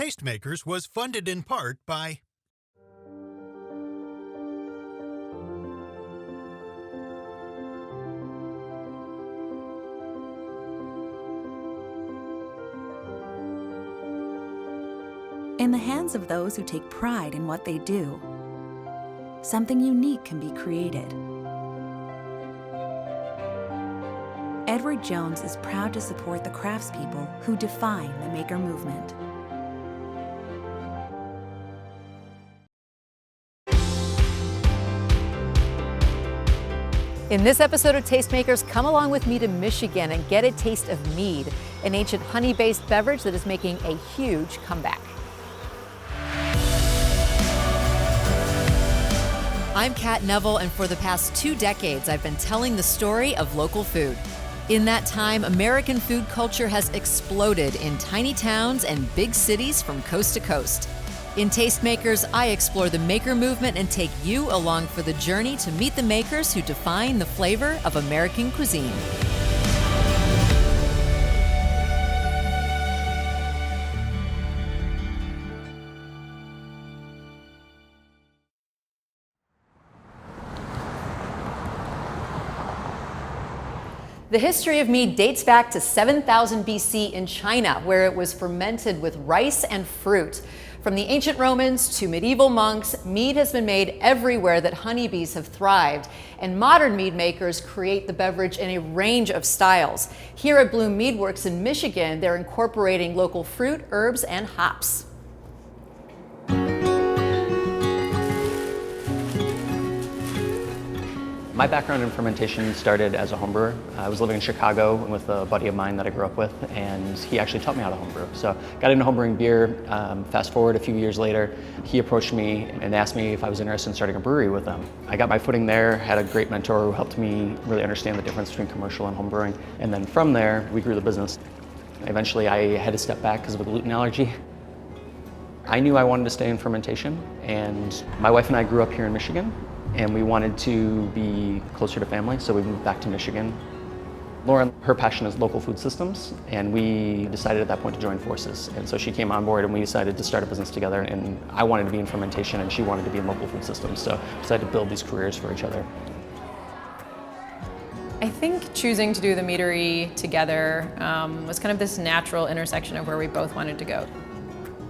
Tastemakers was funded in part by In the hands of those who take pride in what they do, something unique can be created. Edward Jones is proud to support the craftspeople who define the maker movement. In this episode of Tastemakers, come along with me to Michigan and get a taste of mead, an ancient honey-based beverage that is making a huge comeback. I'm Kat Neville, and for the past 2 decades, I've been telling the story of local food. In that time, American food culture has exploded in tiny towns and big cities from coast to coast. In Tastemakers, I explore the maker movement and take you along for the journey to meet the makers who define the flavor of American cuisine. The history of mead dates back to 7000 BC in China, where it was fermented with rice and fruit. From the ancient Romans to medieval monks, mead has been made everywhere that honeybees have thrived, and modern mead makers create the beverage in a range of styles. Here at Bløm Meadworks in Michigan, they're incorporating local fruit, herbs, and hops. My background in fermentation started as a homebrewer. I was living in Chicago with a buddy of mine that I grew up with, and he actually taught me how to homebrew. So got into homebrewing beer. Fast forward a few years later, he approached me and asked me if I was interested in starting a brewery with them. I got my footing there, had a great mentor who helped me really understand the difference between commercial and homebrewing. And then from there, we grew the business. Eventually, I had to step back because of a gluten allergy. I knew I wanted to stay in fermentation, and my wife and I grew up here in Michigan, and we wanted to be closer to family, so we moved back to Michigan. Lauren, her passion is local food systems, and we decided at that point to join forces. And so she came on board and we decided to start a business together, and I wanted to be in fermentation and she wanted to be in local food systems, so we decided to build these careers for each other. I think choosing to do the meadery together was kind of this natural intersection of where we both wanted to go.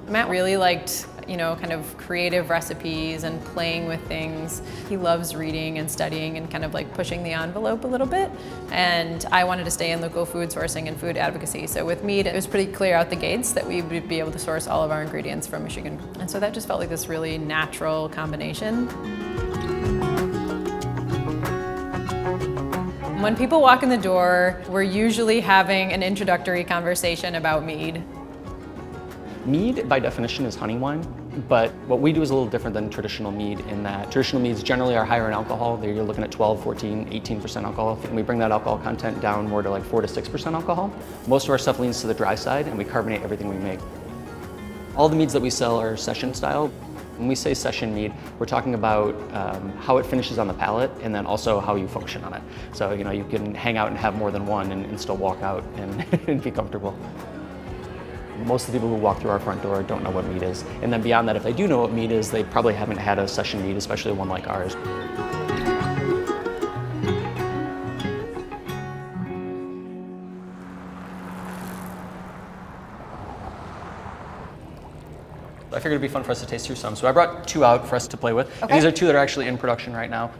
Matt really liked, kind of creative recipes and playing with things. He loves reading and studying and kind of like pushing the envelope a little bit. And I wanted to stay in local food sourcing and food advocacy. So with Mead, it was pretty clear out the gates that we would be able to source all of our ingredients from Michigan. And so that just felt like this really natural combination. When people walk in the door, we're usually having an introductory conversation about mead. Mead, by definition, is honey wine, but what we do is a little different than traditional mead in that traditional meads generally are higher in alcohol. You're looking at 12, 14, 18% alcohol, and we bring that alcohol content down more to like 4 to 6% alcohol. Most of our stuff leans to the dry side, and we carbonate everything we make. All the meads that we sell are session style. When we say session mead, we're talking about how it finishes on the palate and then also how you function on it. So you can hang out and have more than one and still walk out and be comfortable. Most of the people who walk through our front door don't know what mead is. And then beyond that, if they do know what mead is, they probably haven't had a session mead, especially one like ours. I figured it'd be fun for us to taste through some. So I brought 2 out for us to play with. Okay. And these are 2 that are actually in production right now.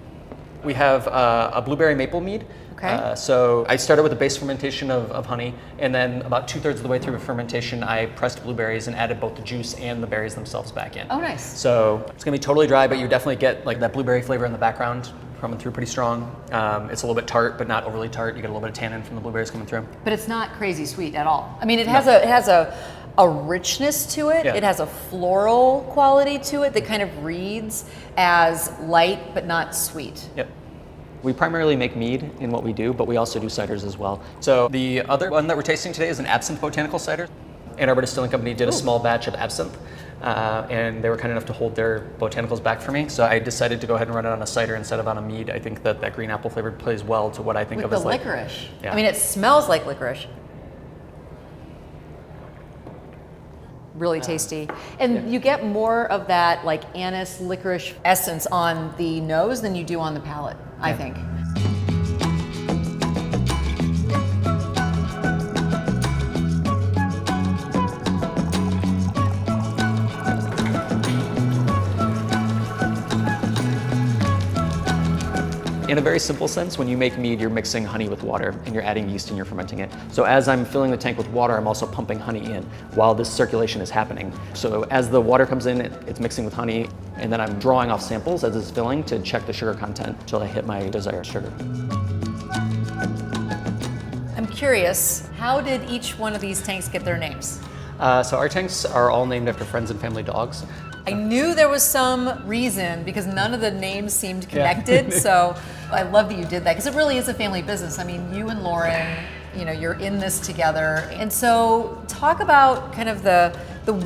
We have a blueberry maple mead. Okay. So I started with a base fermentation of honey, and then about 2/3 of the way through fermentation, I pressed blueberries and added both the juice and the berries themselves back in. Oh, nice. So it's gonna be totally dry, but you definitely get like that blueberry flavor in the background coming through pretty strong. It's a little bit tart, but not overly tart. You get a little bit of tannin from the blueberries coming through. But it's not crazy sweet at all. I mean, it has a richness to it. Yeah. It has a floral quality to it that kind of reads as light but not sweet. Yep. We primarily make mead in what we do, but we also do ciders as well. So the other one that we're tasting today is an absinthe botanical cider. Ann Arbor Distilling Company did a small batch of absinthe, and they were kind enough to hold their botanicals back for me. So I decided to go ahead and run it on a cider instead of on a mead. I think that green apple flavor plays well to what I think of as like licorice. Yeah. I mean, it smells like licorice. Really tasty. And you get more of that like anise licorice essence on the nose than you do on the palate, I think. In a very simple sense, when you make mead, you're mixing honey with water and you're adding yeast and you're fermenting it. So as I'm filling the tank with water, I'm also pumping honey in while this circulation is happening. So as the water comes in, it's mixing with honey, and then I'm drawing off samples as it's filling to check the sugar content until I hit my desired sugar. I'm curious, how did each one of these tanks get their names? So our tanks are all named after friends and family dogs. I knew there was some reason because none of the names seemed connected. So I love that you did that because it really is a family business. I mean, you and Lauren, you know, you're in this together. And so talk about kind of the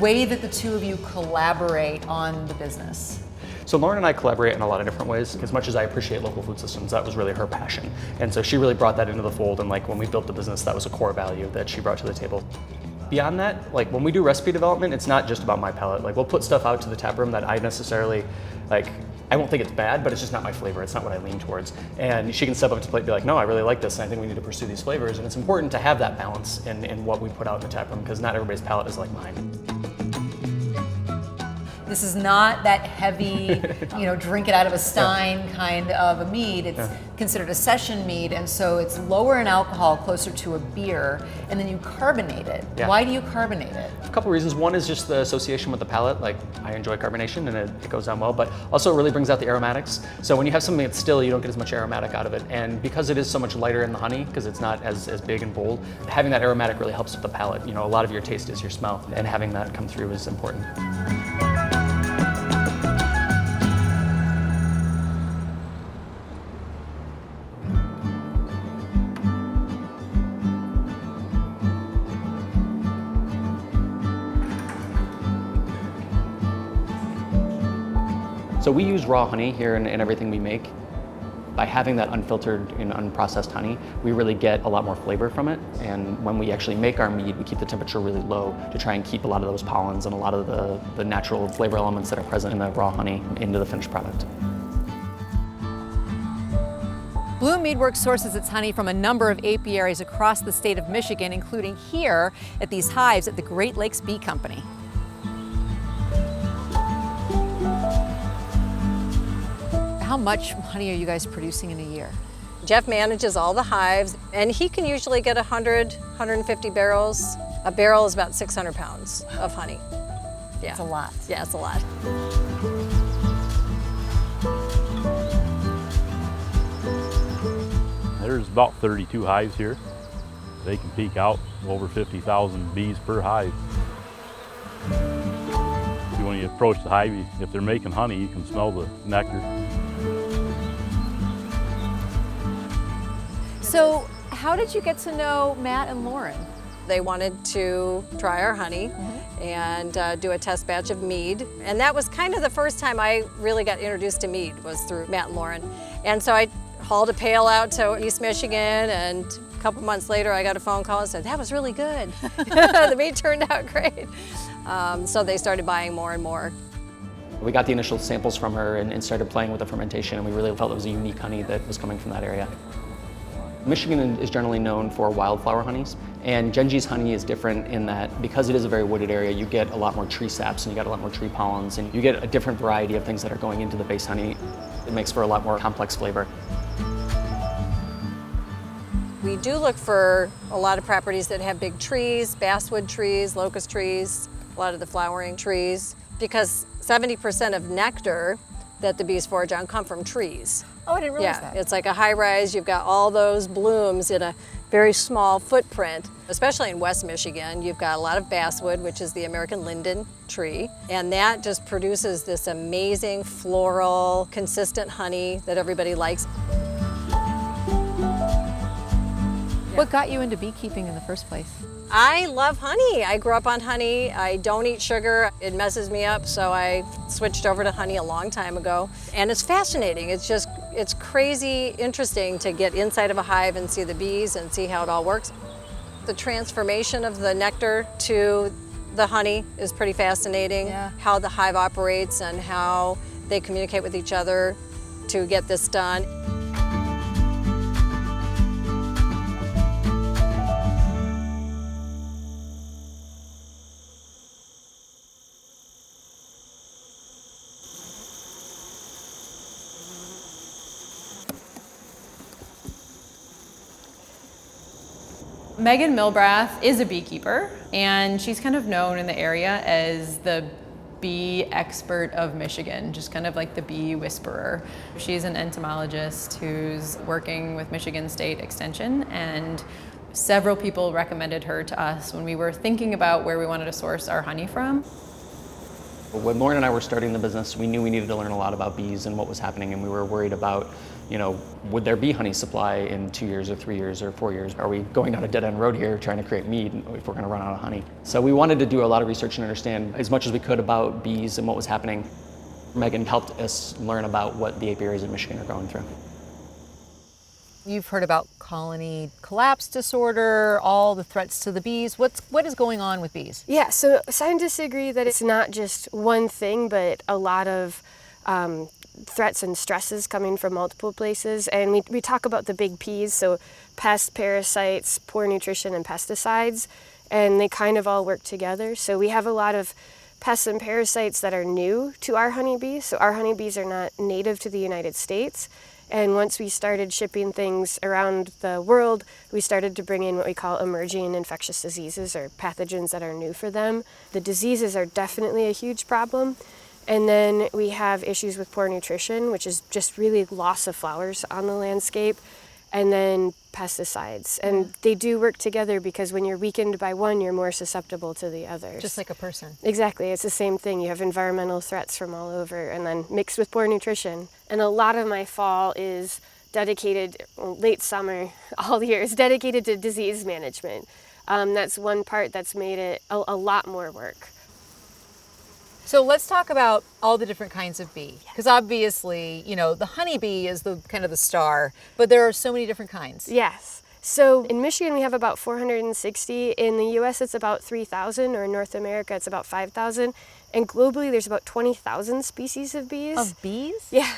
way that the two of you collaborate on the business. So Lauren and I collaborate in a lot of different ways. As much as I appreciate local food systems, that was really her passion. And so she really brought that into the fold. And like when we built the business, that was a core value that she brought to the table. Beyond that, like when we do recipe development, it's not just about my palate. Like we'll put stuff out to the tap room that I necessarily, like, I won't think it's bad, but it's just not my flavor. It's not what I lean towards. And she can step up to the plate and be like, no, I really like this, and I think we need to pursue these flavors. And it's important to have that balance in what we put out in the tap room because not everybody's palate is like mine. This is not that heavy, you know, drink it out of a stein kind of a mead. It's considered a session mead, and so it's lower in alcohol, closer to a beer, and then you carbonate it. Yeah. Why do you carbonate it? A couple reasons. One is just the association with the palate. Like I enjoy carbonation and it goes down well, but also it really brings out the aromatics. So when you have something that's still, you don't get as much aromatic out of it. And because it is so much lighter in the honey, because it's not as big and bold, having that aromatic really helps with the palate. You know, a lot of your taste is your smell, and having that come through is important. So we use raw honey here in everything we make. By having that unfiltered and unprocessed honey, we really get a lot more flavor from it. And when we actually make our mead, we keep the temperature really low to try and keep a lot of those pollens and a lot of the natural flavor elements that are present in the raw honey into the finished product. Bløm Meadworks sources its honey from a number of apiaries across the state of Michigan, including here at these hives at the Great Lakes Bee Company. How much honey are you guys producing in a year? Jeff manages all the hives, and he can usually get 100, 150 barrels. A barrel is about 600 pounds of honey. Yeah. It's a lot. Yeah, it's a lot. There's about 32 hives here. They can peak out over 50,000 bees per hive. When you approach the hive, if they're making honey, you can smell the nectar. So how did you get to know Matt and Lauren? They wanted to try our honey and do a test batch of mead. And that was kind of the first time I really got introduced to mead, was through Matt and Lauren. And so I hauled a pail out to East Michigan, and a couple months later I got a phone call and said, that was really good. The mead turned out great. So they started buying more and more. We got the initial samples from her and started playing with the fermentation, and we really felt it was a unique honey that was coming from that area. Michigan is generally known for wildflower honeys, and Genji's honey is different in that because it is a very wooded area, you get a lot more tree saps and you get a lot more tree pollens, and you get a different variety of things that are going into the base honey. It makes for a lot more complex flavor. We do look for a lot of properties that have big trees, basswood trees, locust trees, a lot of the flowering trees, because 70% of nectar that the bees forage on come from trees. Oh, I didn't realize that. It's like a high rise. You've got all those blooms in a very small footprint. Especially in West Michigan, you've got a lot of basswood, which is the American linden tree, and that just produces this amazing floral, consistent honey that everybody likes. What got you into beekeeping in the first place? I love honey. I grew up on honey. I don't eat sugar. It messes me up, so I switched over to honey a long time ago. And it's fascinating. It's crazy interesting to get inside of a hive and see the bees and see how it all works. The transformation of the nectar to The honey is pretty fascinating, Yeah. how the hive operates and how they communicate with each other to get this done. Megan Milbrath is a beekeeper, and she's kind of known in the area as the bee expert of Michigan, just kind of like the bee whisperer. She's an entomologist who's working with Michigan State Extension, and several people recommended her to us when we were thinking about where we wanted to source our honey from. When Lauren and I were starting the business, we knew we needed to learn a lot about bees and what was happening, and we were worried about, would there be honey supply in 2 years or 3 years or 4 years? Are we going down a dead-end road here trying to create mead if we're going to run out of honey? So we wanted to do a lot of research and understand as much as we could about bees and what was happening. Megan helped us learn about what the apiaries in Michigan are going through. You've heard about colony collapse disorder, all the threats to the bees. What is going on with bees? Yeah, so scientists agree that it's not just one thing, but a lot of threats and stresses coming from multiple places. And we talk about the big Ps, so pests, parasites, poor nutrition, and pesticides, and they kind of all work together. So we have a lot of pests and parasites that are new to our honeybees. So our honeybees are not native to the United States. And once we started shipping things around the world, we started to bring in what we call emerging infectious diseases or pathogens that are new for them. The diseases are definitely a huge problem. And then we have issues with poor nutrition, which is just really loss of flowers on the landscape, and then pesticides. And they do work together because when you're weakened by one, you're more susceptible to the others. Just like a person. Exactly, it's the same thing. You have environmental threats from all over and then mixed with poor nutrition. And a lot of my fall is dedicated, late summer, all year, is dedicated to disease management. That's one part that's made it a lot more work. So let's talk about all the different kinds of bee, because obviously, the honeybee is the kind of the star, but there are so many different kinds. Yes. So in Michigan, we have about 460. In the US, it's about 3,000, or in North America, it's about 5,000. And globally, there's about 20,000 species of bees. Of bees? Yeah.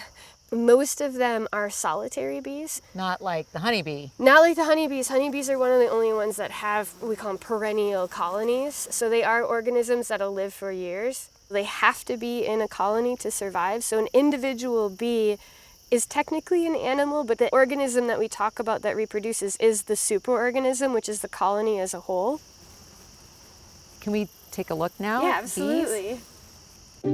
Most of them are solitary bees. Not like the honeybee. Not like the honeybees. Honeybees are one of the only ones that have, we call them perennial colonies. So they are organisms that'll live for years. They have to be in a colony to survive. So an individual bee is technically an animal, but the organism that we talk about that reproduces is the superorganism, which is the colony as a whole. Can we take a look now? Yeah, at absolutely. bees?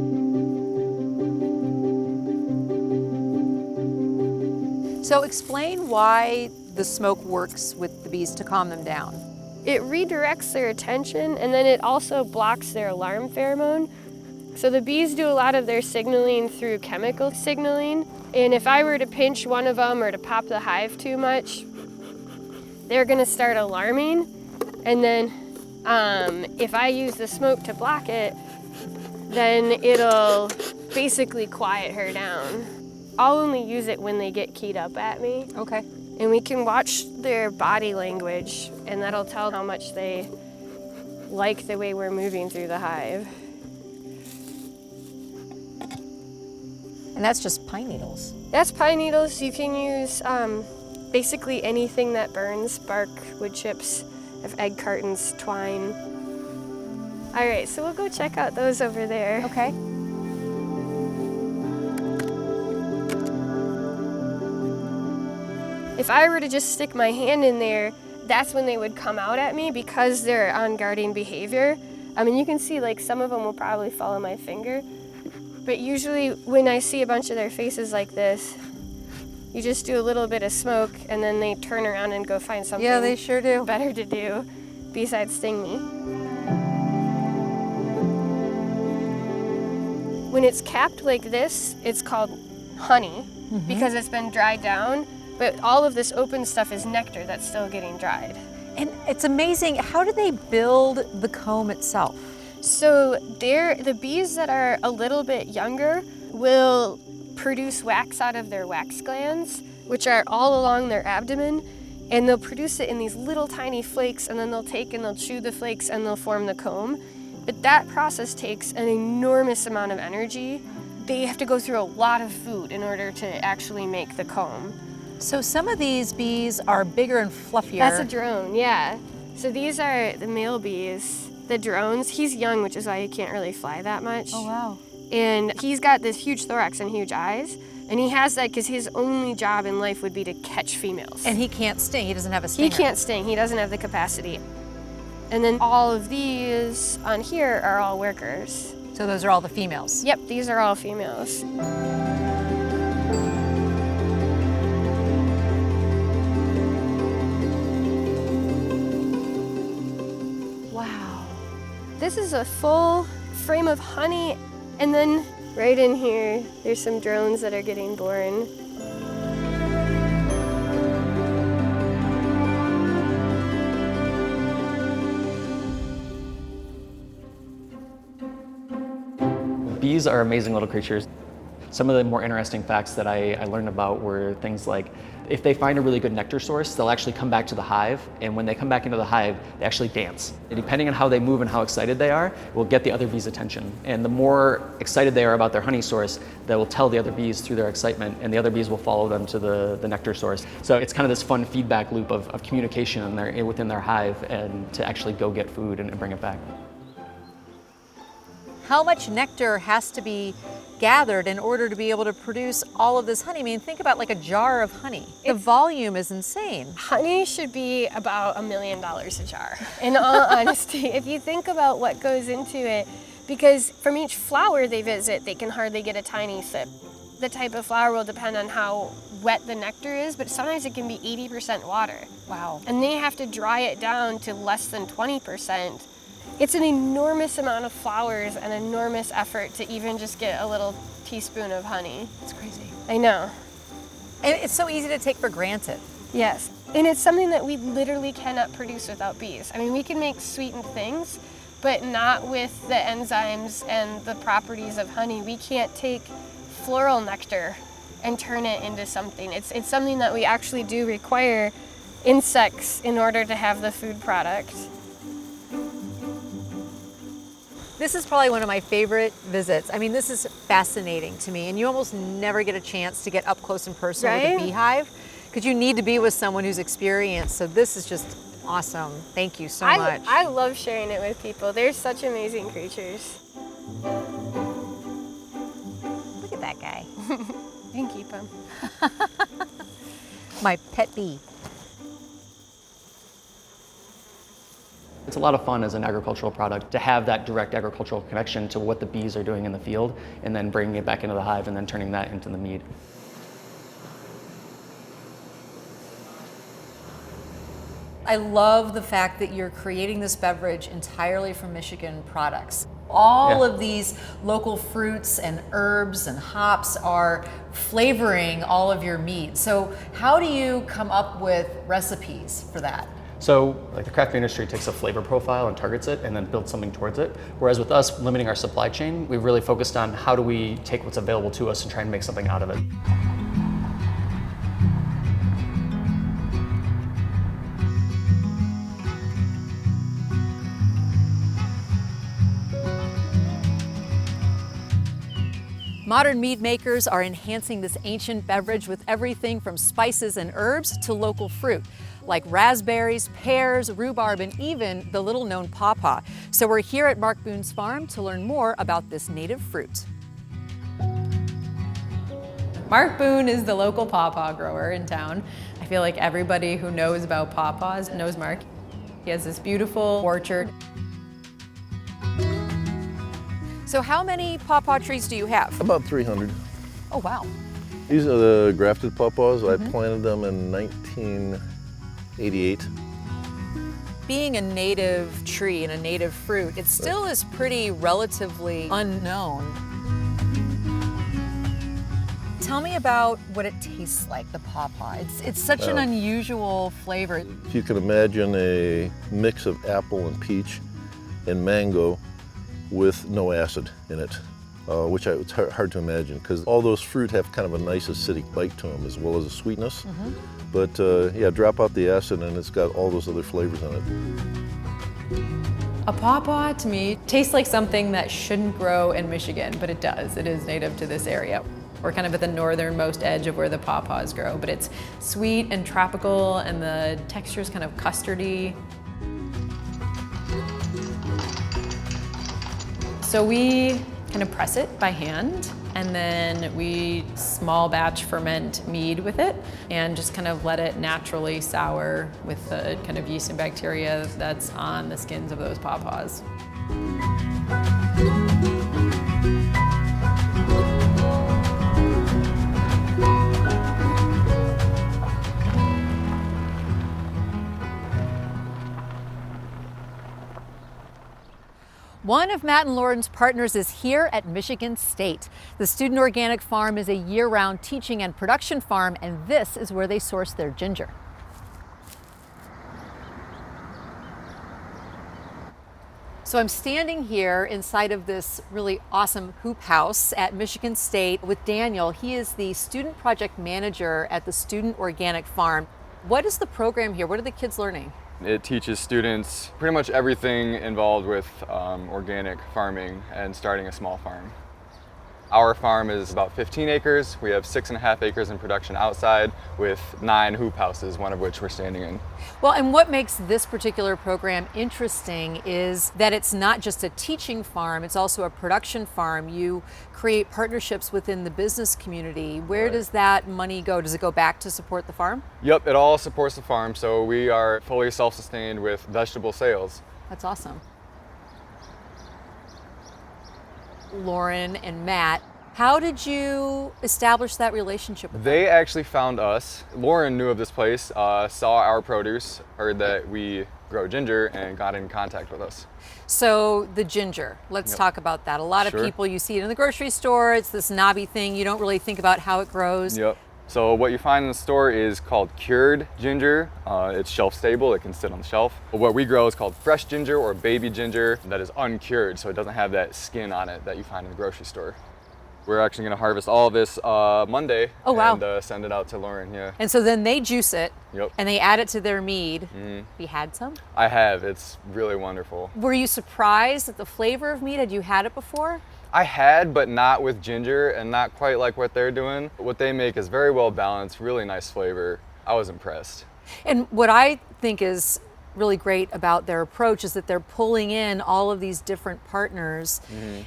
So explain why the smoke works with the bees to calm them down. It redirects their attention, and then it also blocks their alarm pheromone. So the bees do a lot of their signaling through chemical signaling. And if I were to pinch one of them or to pop the hive too much, they're gonna start alarming. And then if I use the smoke to block it, then it'll basically quiet her down. I'll only use it when they get keyed up at me. Okay. And we can watch their body language, and that'll tell how much they like the way we're moving through the hive. And that's just pine needles. That's pine needles. You can use basically anything that burns, bark, wood chips, egg cartons, twine. All right, so we'll go check out those over there. Okay. If I were to just stick my hand in there, that's when they would come out at me because they're on guarding behavior. I mean, you can see like some of them will probably follow my finger. But usually when I see a bunch of their faces like this, you just do a little bit of smoke and then they turn around and go find something Yeah, they sure do. better to do besides sting me. When it's capped like this, it's called honey because it's been dried down, but all of this open stuff is nectar that's still getting dried. And it's amazing, how do they build the comb itself? So the bees that are a little bit younger will produce wax out of their wax glands, which are all along their abdomen, and they'll produce it in these little tiny flakes, and then they'll take and they'll chew the flakes and they'll form the comb. But that process takes an enormous amount of energy. They have to go through a lot of food in order to actually make the comb. So some of these bees are bigger and fluffier. That's a drone, yeah. So these are the male bees, the drones. He's young, which is why he can't really fly that much. Oh, wow. And he's got this huge thorax and huge eyes. And he has that because his only job in life would be to catch females. And he can't sting, he doesn't have a stinger. He can't sting, he doesn't have the capacity. And then all of these on here are all workers. So those are all the females? Yep, these are all females. Wow. This is a full frame of honey, and then right in here, there's some drones that are getting born. Bees are amazing little creatures. Some of the more interesting facts that I learned about were things like, if they find a really good nectar source, they'll actually come back to the hive, and when they come back into the hive, they actually dance. And depending on how they move and how excited they are, it will get the other bees' attention. And the more excited they are about their honey source, they will tell the other bees through their excitement, and the other bees will follow them to the nectar source. So it's kind of this fun feedback loop of communication within their hive, and to actually go get food and bring it back. How much nectar has to be gathered in order to be able to produce all of this honey? I mean, think about like a jar of honey. The volume is insane. Honey should be about $1 million a jar, in all honesty. If you think about what goes into it, because from each flower they visit, they can hardly get a tiny sip. The type of flower will depend on how wet the nectar is, but sometimes it can be 80% water. Wow. And they have to dry it down to less than 20%. It's an enormous amount of flowers and enormous effort to even just get a little teaspoon of honey. It's crazy. I know. And it's so easy to take for granted. Yes, and it's something that we literally cannot produce without bees. I mean, we can make sweetened things, but not with the enzymes and the properties of honey. We can't take floral nectar and turn it into something. It's something that we actually do require insects in order to have the food product. This is probably one of my favorite visits. I mean, this is fascinating to me, and you almost never get a chance to get up close and personal with a beehive, because you need to be with someone who's experienced. So this is just awesome. Thank you so much. I love sharing it with people. They're such amazing creatures. Look at that guy. You can keep him. My pet bee. It's a lot of fun as an agricultural product to have that direct agricultural connection to what the bees are doing in the field, and then bringing it back into the hive and then turning that into the mead. I love the fact that you're creating this beverage entirely from Michigan products. All of these local fruits and herbs and hops are flavoring all of your mead. So how do you come up with recipes for that? So like the craft beer industry takes a flavor profile and targets it and then builds something towards it. Whereas with us limiting our supply chain, we've really focused on how do we take what's available to us and try and make something out of it. Modern mead makers are enhancing this ancient beverage with everything from spices and herbs to local fruit, like raspberries, pears, rhubarb, and even the little-known pawpaw. So we're here at Mark Boone's farm to learn more about this native fruit. Mark Boone is the local pawpaw grower in town. I feel like everybody who knows about pawpaws knows Mark. He has this beautiful orchard. So how many pawpaw trees do you have? About 300. Oh, wow. These are the grafted pawpaws. I planted them in 1988. Being a native tree and a native fruit, it still is pretty relatively unknown. Tell me about what it tastes like, the pawpaw. It's such an unusual flavor. If you can imagine a mix of apple and peach and mango with no acid in it, which it's hard to imagine because all those fruit have kind of a nice acidic bite to them as well as a sweetness. But yeah, drop out the acid and it's got all those other flavors in it. A pawpaw to me tastes like something that shouldn't grow in Michigan, but it does. It is native to this area. We're kind of at the northernmost edge of where the pawpaws grow, but it's sweet and tropical, and the texture is kind of custardy. So we kind of press it by hand, and then we small batch ferment mead with it and just kind of let it naturally sour with the kind of yeast and bacteria that's on the skins of those pawpaws. One of Matt and Lauren's partners is here at Michigan State. The Student Organic Farm is a year-round teaching and production farm, and this is where they source their ginger. So I'm standing here inside of this really awesome hoop house at Michigan State with Daniel. He is the student project manager at the Student Organic Farm. What is the program here? What are the kids learning? It teaches students pretty much everything involved with organic farming and starting a small farm. Our farm is about 15 acres. We have 6.5 acres in production outside with 9 hoop houses, one of which we're standing in. Well, and what makes this particular program interesting is that it's not just a teaching farm, it's also a production farm. You create partnerships within the business community. Where does that money go? Does it go back to support the farm? Yep, it all supports the farm, so we are fully self-sustained with vegetable sales. That's awesome. Lauren and Matt, how did you establish that relationship with them? They actually found us. Lauren knew of this place, saw our produce, heard that we grow ginger, and got in contact with us. So the ginger, let's talk about that. A lot of people, you see it in the grocery store, it's this knobby thing, you don't really think about how it grows. Yep. So what you find in the store is called cured ginger. It's shelf stable, it can sit on the shelf. But what we grow is called fresh ginger or baby ginger that is uncured, so it doesn't have that skin on it that you find in the grocery store. We're actually gonna harvest all of this Monday and send it out to Lauren, yeah. And so then they juice it Yep. and they add it to their mead. You had some? I have, it's really wonderful. Were you surprised at the flavor of mead? Had you had it before? I had, but not with ginger and not quite like what they're doing. What they make is very well balanced, really nice flavor. I was impressed. And what I think is really great about their approach is that they're pulling in all of these different partners.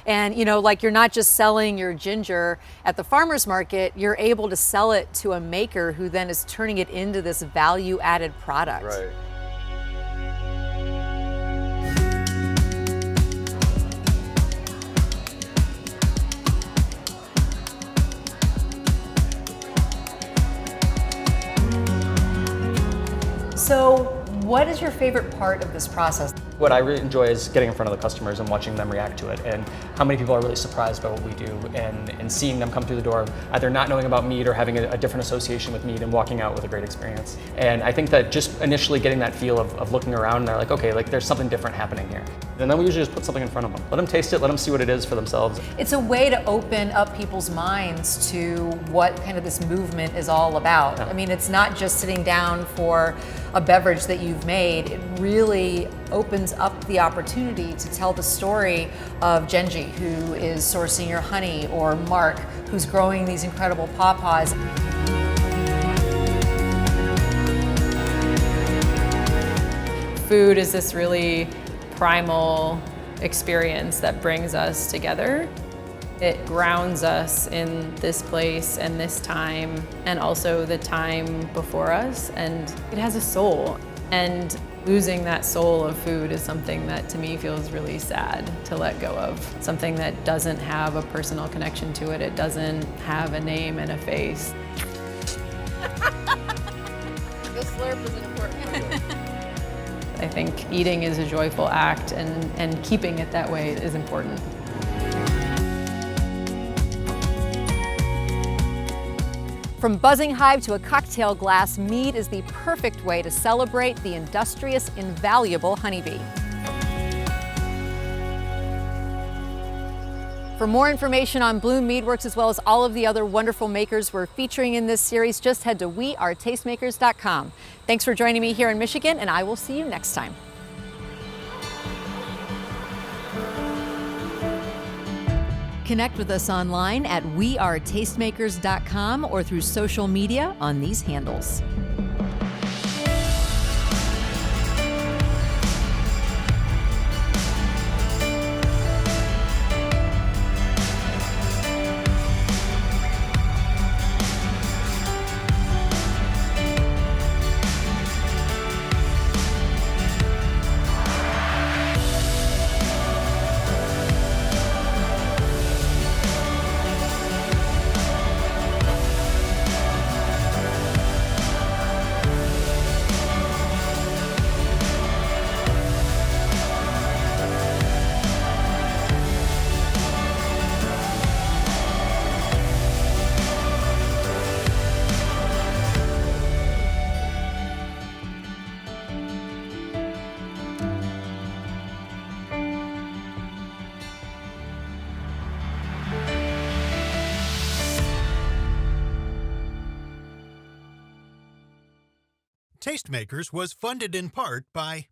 And you know, like you're not just selling your ginger at the farmer's market, you're able to sell it to a maker who then is turning it into this value-added product. Right. So what is your favorite part of this process? What I really enjoy is getting in front of the customers and watching them react to it, and how many people are really surprised by what we do, and seeing them come through the door, either not knowing about mead or having a different association with mead and walking out with a great experience. And I think that just initially getting that feel of looking around and they're like, okay, like there's something different happening here. And then we usually just put something in front of them. Let them taste it, let them see what it is for themselves. It's a way to open up people's minds to what kind of this movement is all about. I mean, it's not just sitting down for a beverage that you've made. It really opens up the opportunity to tell the story of Genji, who is sourcing your honey, or Mark, who's growing these incredible pawpaws. Food is this really primal experience that brings us together. It grounds us in this place and this time, and also the time before us, and it has a soul. And losing that soul of food is something that to me feels really sad to let go of. Something that doesn't have a personal connection to it. It doesn't have a name and a face. The slurp is important. I think eating is a joyful act, and keeping it that way is important. From buzzing hive to a cocktail glass, mead is the perfect way to celebrate the industrious, invaluable honeybee. For more information on Bløm Meadworks, as well as all of the other wonderful makers we're featuring in this series, just head to wearetastemakers.com. Thanks for joining me here in Michigan, and I will see you next time. Connect with us online at wearetastemakers.com or through social media on these handles. Tastemakers was funded in part by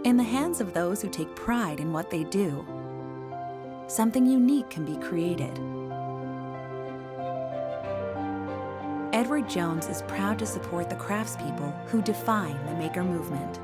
In the hands of those who take pride in what they do, something unique can be created. Edward Jones is proud to support the craftspeople who define the maker movement.